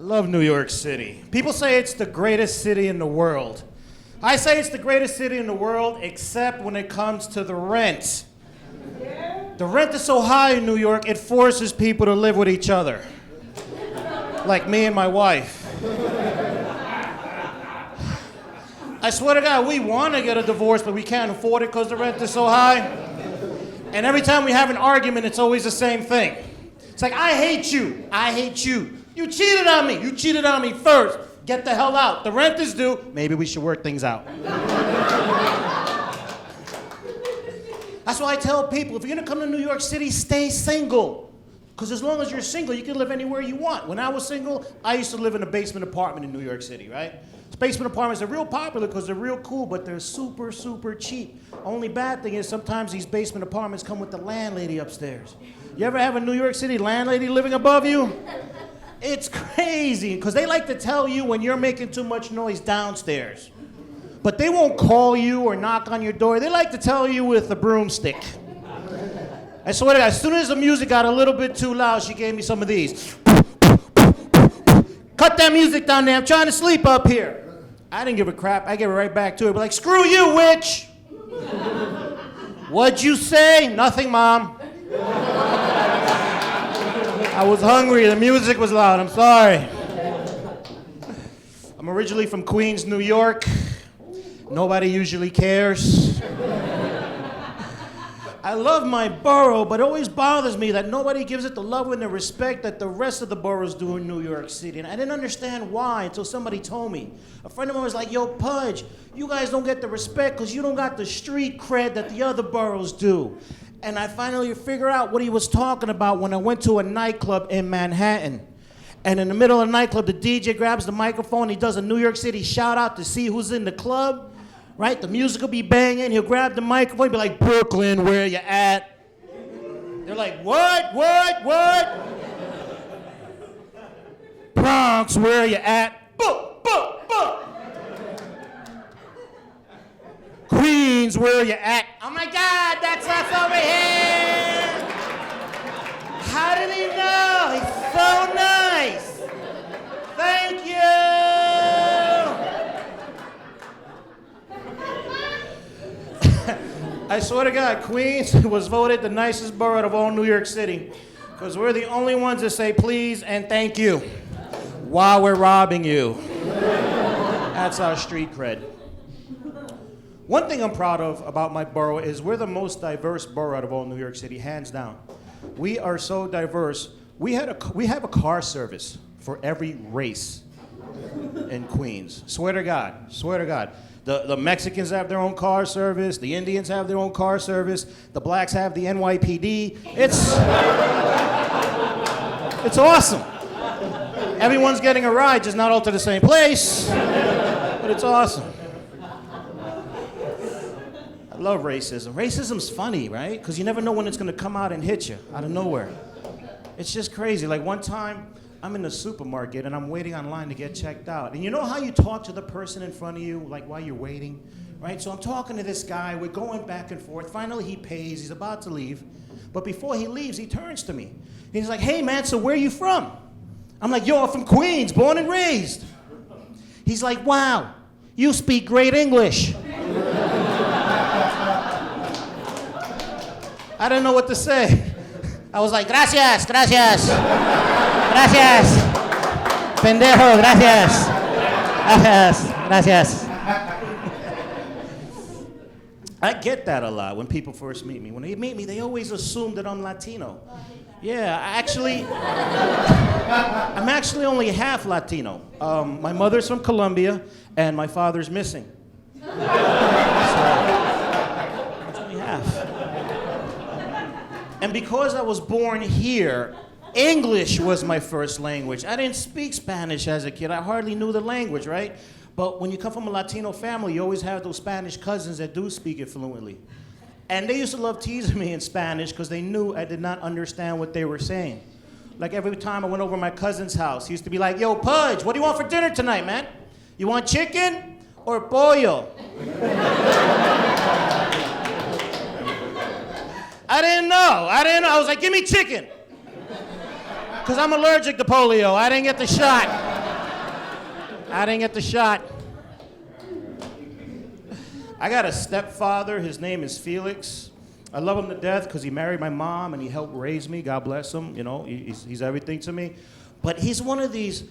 I love New York City. People say it's the greatest city in the world. I say it's the greatest city in the world, except when it comes to the rent. The rent is so high in New York, it forces people to live with each other. Like me and my wife. I swear to God, we want to get a divorce, but we can't afford it because the rent is so high. And every time we have an argument, it's always the same thing. It's like, I hate you. I hate you. You cheated on me. You cheated on me first. Get the hell out. The rent is due. Maybe we should work things out. That's why I tell people, if you're going to come to New York City, stay single. Because as long as you're single, you can live anywhere you want. When I was single, I used to live in a basement apartment in New York City, right? Basement apartments are real popular because they're real cool, but they're super, super cheap. Only bad thing is sometimes these basement apartments come with the landlady upstairs. You ever have a New York City landlady living above you? It's crazy, because they like to tell you when you're making too much noise downstairs. But they won't call you or knock on your door. They like to tell you with a broomstick. I swear to God, as soon as the music got a little bit too loud, she gave me some of these. Cut that music down there, I'm trying to sleep up here. I didn't give a crap, I gave it right back to her. But like, screw you, witch! What'd you say? Nothing, Mom. I was hungry, the music was loud, I'm sorry. I'm originally from Queens, New York. Nobody usually cares. I love my borough, but it always bothers me that nobody gives it the love and the respect that the rest of the boroughs do in New York City. And I didn't understand why until somebody told me. A friend of mine was like, yo, Pudge, you guys don't get the respect because you don't got the street cred that the other boroughs do. And I finally figured out what he was talking about when I went to a nightclub in Manhattan. And in the middle of the nightclub, the DJ grabs the microphone, he does a New York City shout out to see who's in the club. Right? The music will be banging. He'll grab the microphone. He'll be like, Brooklyn, where you at? They're like, what? Bronx, where you at? Boom, boom, boom. Queens, where you at? Oh my God, that's us over here. How did he know? He's so nice. Thank you. I swear to God, Queens was voted the nicest borough of all New York City because we're the only ones that say please and thank you while we're robbing you. That's our street cred. One thing I'm proud of about my borough is we're the most diverse borough out of all New York City, hands down. We are so diverse. We have a car service for every race in Queens. Swear to God, swear to God. The Mexicans have their own car service. The Indians have their own car service. The blacks have the NYPD. It's awesome. Everyone's getting a ride, just not all to the same place. But it's awesome. I love racism. Racism's funny, right? Because you never know when it's going to come out and hit you out of nowhere. It's just crazy. Like one time, I'm in the supermarket and I'm waiting online to get checked out. And you know how you talk to the person in front of you, like while you're waiting, right? So I'm talking to this guy, we're going back and forth. Finally he pays, he's about to leave. But before he leaves, he turns to me. He's like, hey man, so where are you from? I'm like, yo, I'm from Queens, born and raised. He's like, wow, you speak great English. I didn't know what to say. I was like, gracias, gracias. Gracias. Pendejo, gracias. Gracias, gracias. I get that a lot when people first meet me. When they meet me, they always assume that I'm Latino. Yeah, I'm actually only half Latino. My mother's from Colombia, and my father's missing. So, it's only half. And because I was born here, English was my first language. I didn't speak Spanish as a kid. I hardly knew the language, right? But when you come from a Latino family, you always have those Spanish cousins that do speak it fluently. And they used to love teasing me in Spanish because they knew I did not understand what they were saying. Like every time I went over to my cousin's house, he used to be like, yo, Pudge, what do you want for dinner tonight, man? You want chicken or pollo? I didn't know. I was like, give me chicken. Because I'm allergic to polio. I didn't get the shot. I didn't get the shot. I got a stepfather. His name is Felix. I love him to death because he married my mom and he helped raise me. God bless him. You know, he's everything to me. But he's one of these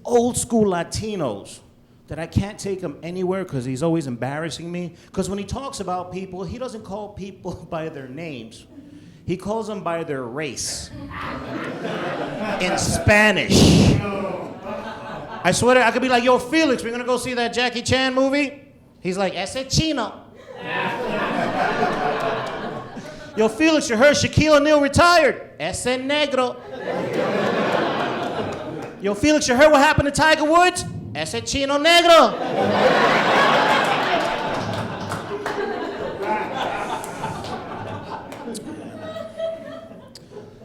old school Latinos that I can't take him anywhere because he's always embarrassing me. Because when he talks about people, he doesn't call people by their names. He calls them by their race. In Spanish. I swear to, I could be like, yo, Felix, we're gonna go see that Jackie Chan movie? He's like, ese chino. Yo, Felix, you heard Shaquille O'Neal retired. Ese negro. Yo, Felix, you heard what happened to Tiger Woods? Ese chino negro.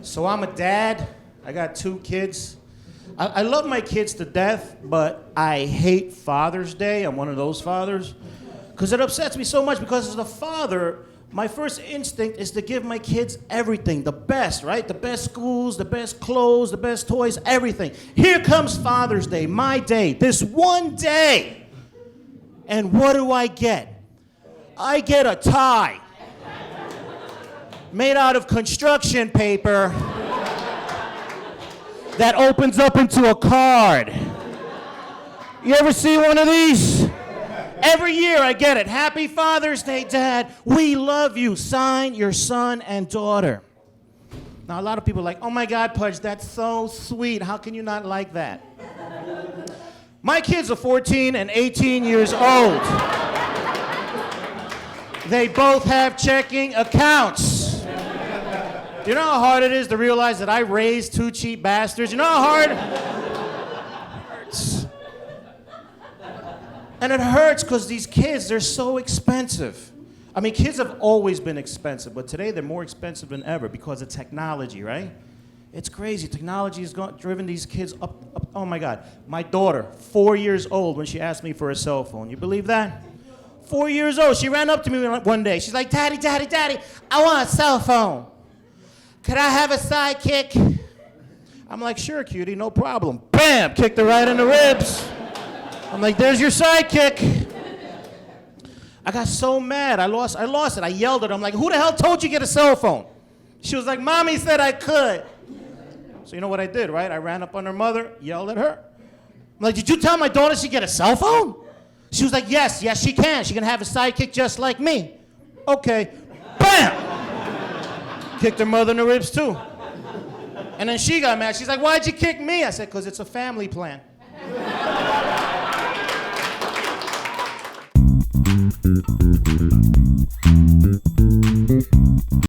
So I'm a dad. I got 2 kids. I love my kids to death, but I hate Father's Day. I'm one of those fathers. Because it upsets me so much because as a father, my first instinct is to give my kids everything, the best, right? The best schools, the best clothes, the best toys, everything. Here comes Father's Day, my day, this one day. And what do I get? I get a tie made out of construction paper that opens up into a card. You ever see one of these? Every year I get it. Happy Father's Day, Dad. We love you. Sign your son and daughter. Now, a lot of people are like, oh my God, Pudge, that's so sweet. How can you not like that? My kids are 14 and 18 years old. They both have checking accounts. Do you know how hard it is to realize that I raised 2 cheap bastards? You know how hard it hurts? And it hurts because these kids, they're so expensive. I mean, kids have always been expensive, but today they're more expensive than ever because of technology, right? It's crazy. Technology has driven these kids up. Oh my God. My daughter, 4 years old, when she asked me for a cell phone. You believe that? 4 years old. She ran up to me one day. She's like, Daddy, Daddy, Daddy, I want a cell phone. Could I have a sidekick? I'm like, sure, cutie, no problem. Bam! Kicked her right in the ribs. I'm like, there's your sidekick. I got so mad. I lost it. I yelled at her. I'm like, who the hell told you to get a cell phone? She was like, Mommy said I could. So you know what I did, right? I ran up on her mother, yelled at her. I'm like, did you tell my daughter she get a cell phone? She was like, yes, she can. She can have a sidekick just like me. Okay. Bam! Kicked her mother in the ribs too. And then she got mad. She's like, why'd you kick me? I said, because it's a family plan.